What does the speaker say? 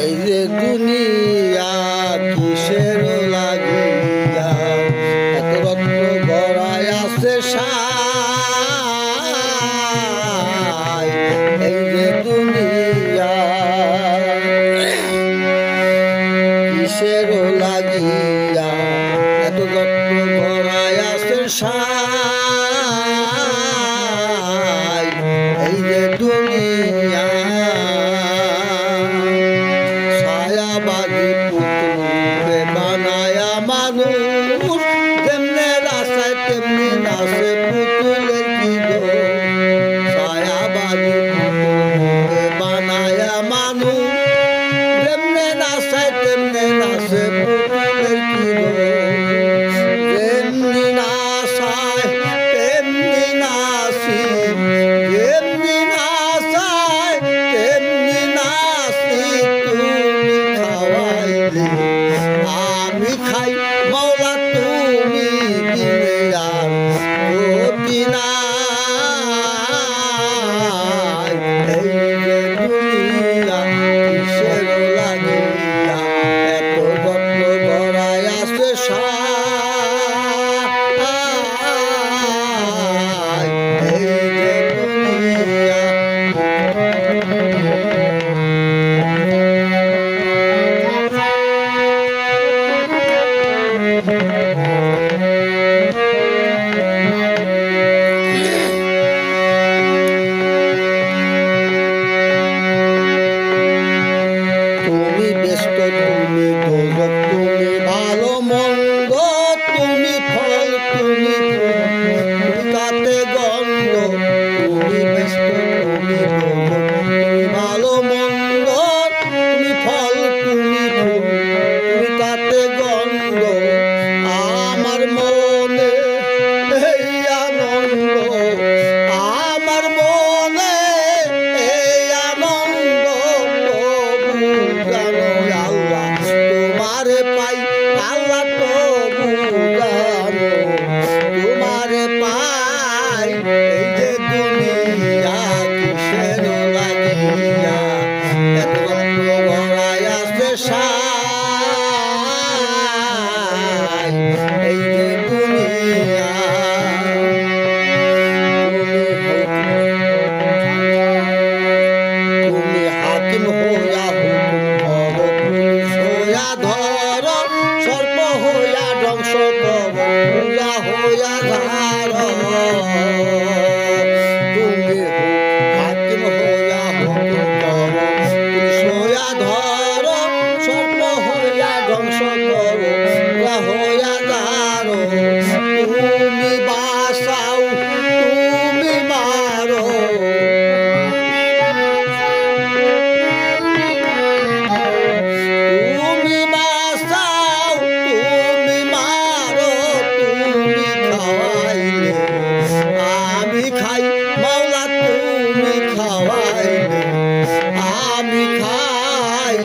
এই যে দুনিয়া কিসের লাগিয়া এত রত্ন গড়ায় আছে সাই। এই যে দুনিয়া কিসের লাগিয়া এত রত্ন গড়ায় আছে সাই। এই যে দুনিয়া ছায়াবাদী পুতুলে বানায়া মানুষ যেমনে নাচায় তেমনি নাচে পুতুলের কি দোষ। ছায়াবাদী পুতুলে বানায়া মানুষ যেমনে নাচায় তেমনি নাচে পুতুলের কি দোষ। যেমনি নাচায় তেমনি নাচি, যেমনি নাচায় তেমনি নাচি, তুমি খাওয়াইলে আমি খাই মৌলা তুমি দিলে আর গতি নাই। এই যে দুনিয়া কিসের লাগিয়া এত যত্ন গড়ায় আছে সাই। এই যে দুনিয়া তুমি ব্যস্ত, তুমি দোজক, তুমি ভালো মন্দ, তুমি ফল, তুমি তাতে গন্ধ। তুমি ব্যস্ত, তুমি দোজক, তুমি ভালো মন্দ, তুমি ফল, তুমি ফুল, তুমি তাতে গন্ধ। আমার মনে এই আনন্দ, আমার মনে এই আনন্দ, তবু জানো আল্লাহ তোমারে পাই, আল্লাহ তবু জানো তোমারে পাই। এই যে দুনিয়া কিসের লাগিয়া এত রত্ন গড়ায় আছে সাই। এই যে দুনিয়া তুমি হাকিম হইয়া হুকুম করো, পুলিশ হইয়া ধরো, সর্প হইয়া ধ্বংস করো, পূজা হইয়া ধারো। তুমি হাকিম হইয়া হুকুম করো, পুলিশ হইয়া ধরো, সর্প হইয়া ধ্বংস করো, পূজা হইয়া ধারো। তুমি বাঁচাও, তুমি মারো, তুমি বাঁচাও, তুমি মারো, তুমি খাওয়াইলে আমি খাই মৌলা তুমি খাওয়াইলে আমি খাই।